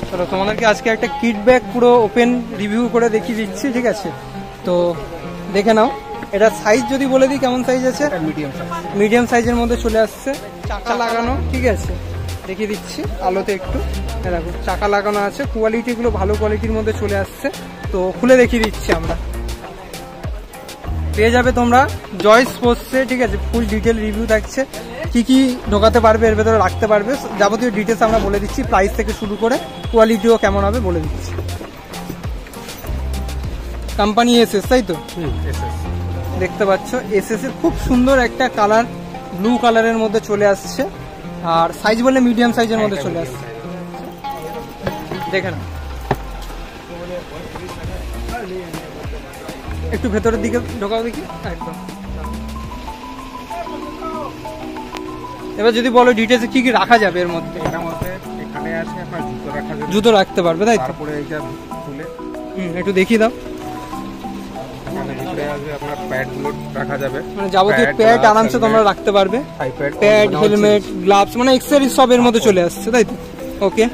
চলো তোমাদেরকে আজকে একটা কিট ব্যাগ পুরো ওপেন রিভিউ করে দেখিয়ে দিচ্ছি, ঠিক আছে? তো দেখে নাও। এটা সাইজ যদি বলে দিই কেমন সাইজ আছে? মিডিয়াম সাইজের মধ্যে চলে আসছে, চাকা লাগানো, ঠিক আছে? দেখিয়ে দিচ্ছি আলোতে একটু, দেখো চাকা লাগানো আছে, কোয়ালিটিগুলো ভালো কোয়ালিটির মধ্যে চলে আসছে। তো খুলে দেখিয়ে দিচ্ছি আমরা। পেয়ে যাবে তোমরা জয় স্পোর্টসে, ঠিক আছে? ফুল ডিটেল রিভিউ থাকছে, কি কি ঢোকাতে পারবে এর ভেতরে রাখতে পারবে, যাবতীয় ডিটেলস আমরা বলে দিচ্ছি, প্রাইস থেকে শুরু করে কোয়ালিটিও কেমন হবে বলে দিচ্ছি। কোম্পানি এসএস, তাই তো? দেখতে পাচ্ছ এসএস এর খুব সুন্দর একটা কালার, ব্লু কালারের মধ্যে চলে আসছে। আর সাইজ বলে মিডিয়াম সাইজের মধ্যে চলে আসছে, দেখে না একটু ভেতরের দিকে ঢোকাও দেখি একদম। এবার যদি বলো ডিটেলসে কি কি রাখা যাবে এর মধ্যে? এখানে আছে আপনার জুতো রাখা যাবে, জুতো রাখতে পারবে, তাই তো? তারপরে এইটা খুলে একটু দেখিয়ে দাও। এখানে ভিতরে আছে আপনার প্যাডগুলো রাখা যাবে, মানে যাবতীয় প্যাড আরামসে তোমরা রাখতে পারবে, প্যাড, হেলমেট, গ্লাভস, মানে এক্সেসরিজ সব এর মধ্যে চলে আসছে, তাই তো? ওকে।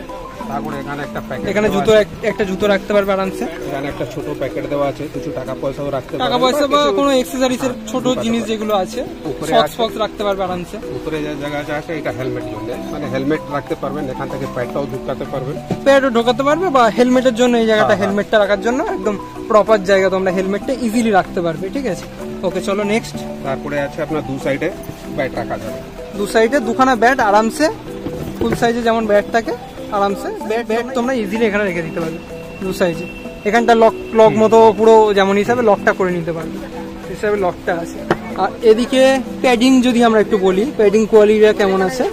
তারপরে এখানে একটা প্যাকেট, এখানে জুতো একটা জুতো রাখতে পারবে আরামসে। এখানে একটা ছোট প্যাকেট দেওয়া আছে, কিছু টাকা পয়সাও রাখতে পারবে, টাকা পয়সা বা কোনো অ্যাকসেসরিজের ছোট জিনিস যেগুলো আছে, সক্স ফক্স রাখতে পারবে আরামসে। উপরে যে জায়গা আছে এটা হেলমেট জন্য, মানে হেলমেট রাখতে পারবেন, এখান থেকে প্যাডটাও ঢুকাতে পারবেন, প্যাডও ঢোকাতে পারবে, বা হেলমেটের জন্য এই জায়গাটা, হেলমেটটা রাখার জন্য একদম প্রপার জায়গা, তোমরা হেলমেটটা ইজিলি রাখতে পারবে, ঠিক আছে? ওকে, চলো নেক্সট। তারপরে আছে আপনার দু সাইডে ব্যাট রাখা যাবে, দু সাইডে দুখানা ব্যাট আরামসে, ফুল সাইজে যেমন ব্যাট থাকে আরামসে ব্যাট তোমরা ইজিলি এখানে রেখে দিতে পারবে দু সাইজে। এখানটা লক মতো পুরো যেমন হিসাবে লকটা করে নিতে পারবে, হিসাবে লকটা আছে। আর এদিকে প্যাডিং যদি আমরা একটু বলি, প্যাডিং কোয়ালিটিটা কেমন আছে?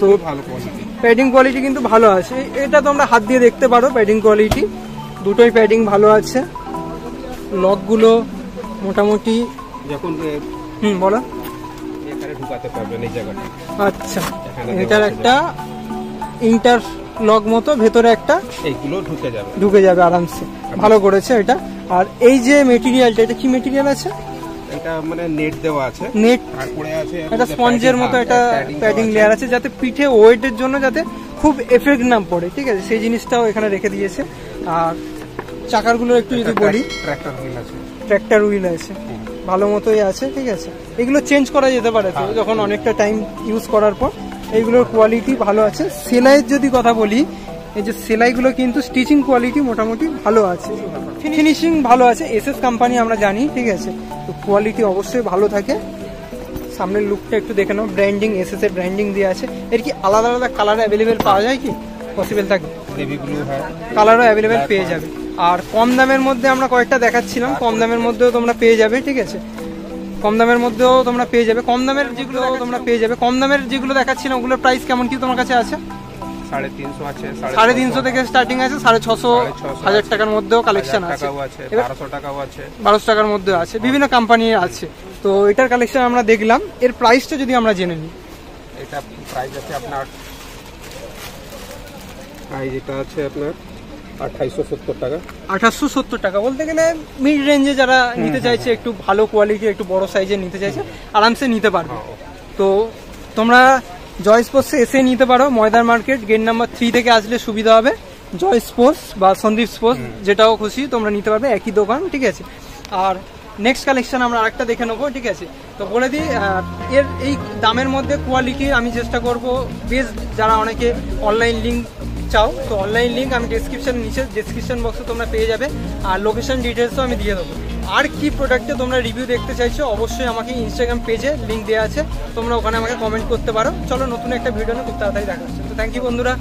তো ভালো কোয়ালিটি, প্যাডিং কোয়ালিটি কিন্তু ভালো আছে, এটা তোমরা হাত দিয়ে দেখতে পারো। প্যাডিং কোয়ালিটি দুটোই প্যাডিং ভালো আছে। লকগুলো মোটামুটি যখন বলো এখানে ঢুকাতে পারবেন এই জায়গাটা। আচ্ছা, এটার একটা ইন্টার লক মতো ভেতরে একটা এইগুলো ঢুকে যাবে আরামসে, ভালো করেছে এটা। আর এই যে মেটেরিয়ালটা, এটা কি মেটেরিয়াল আছে? এটা মানে নেট দেওয়া আছে, নেট, তারপরে আছে এটা স্পঞ্জের মতো একটা প্যাডিং লেয়ার আছে, যাতে পিঠে ওয়েটের জন্য যাতে খুব এফেক্ট না পড়ে, ঠিক আছে? সেই জিনিসটাও এখানে রেখে দিয়েছে। আর চাকারগুলো একটু যদি বলি, ট্র্যাক্টর হুইল আছে, ভালো মতোই আছে, ঠিক আছে? এগুলো চেঞ্জ করা যেতে পারে তো যখন অনেকটা টাইম ইউজ করার পর। এইগুলোর কোয়ালিটি ভালো আছে। সেলাইয়ের যদি কথা বলি, এই যে সেলাইগুলো কিন্তু স্টিচিং কোয়ালিটি মোটামুটি ভালো আছে, ফিনিশিং ভালো আছে। এসএস কোম্পানি আমরা জানি, ঠিক আছে? তো কোয়ালিটি অবশ্যই ভালো থাকে। সামনের লুকটা একটু দেখে নাও, ব্র্যান্ডিং, এসএস এর ব্র্যান্ডিং দেওয়া আছে। এর কি আলাদা আলাদা কালার অ্যাভেলেবেল পাওয়া যায় কি? পসিবল থাকে, কালারও অ্যাভেলেবেল পেয়ে যাবে। আর কম দামের মধ্যে আমরা কয়েকটা দেখাচ্ছিলাম, কম দামের মধ্যেও তোমরা পেয়ে যাবে, ঠিক আছে? কম দামের মধ্যেও তোমরা পেয়ে যাবে, কম দামের যেগুলো তোমরা পেয়ে যাবে। কম দামের যেগুলো দেখাচ্ছিলাম ওগুলোর প্রাইস কেমন কি তোমার কাছে আছে? 350 আছে, 350 থেকে স্টার্টিং আছে, 650, 1000 টাকার মধ্যেও কালেকশন আছে, 1200 টাকাও আছে, 1200 টাকার মধ্যে আছে, বিভিন্ন কোম্পানির আছে। তো এটার কালেকশন আমরা দেখলাম। এর প্রাইসটা যদি আমরা জেনে নিই, এটা প্রাইস আছে আপনার, এটা আছে আপনার 2870 টাকা। 2870 টাকা বলতে গেলে মিড রেঞ্জে যারা নিতে চাইছে, একটু ভালো কোয়ালিটি, একটু বড় সাইজের নিতে চাইছে, আরামসে নিতে পারবে। তো তোমরা জয় স্পোর্টসে এসে নিতে পারো। ময়দান মার্কেট গেট নাম্বার 3 থেকে আসলে সুবিধা হবে। জয় স্পোর্টস বা সন্দীপ স্পোর্টস, যেটাও খুশি তোমরা নিতে পারবে, একই দোকান, ঠিক আছে? আর নেক্সট কালেকশন আমরা আরেকটা দেখে নেবো, ঠিক আছে? তো বলে দিই, এর এই দামের মধ্যে কোয়ালিটি আমি চেষ্টা করব বেস্ট। যারা অনেকে অনলাইন লিঙ্ক চাও, তো অনলাইন লিঙ্ক আমি ডেসক্রিপশন বক্সে তোমরা পেয়ে যাবে। আর লোকেশন ডিটেলসও আমি দিয়ে দেবো। আর কি প্রোডাক্টে তোমরা রিভিউ দেখতে চাইছো, অবশ্যই আমাকে ইনস্টাগ্রাম পেজে লিঙ্ক দেওয়া আছে, তোমরা ওখানে আমাকে কমেন্ট করতে পারো। চলো নতুন একটা ভিডিও নিয়ে খুব তাড়াতাড়ি দেখা হচ্ছে। তো থ্যাংক ইউ বন্ধুরা।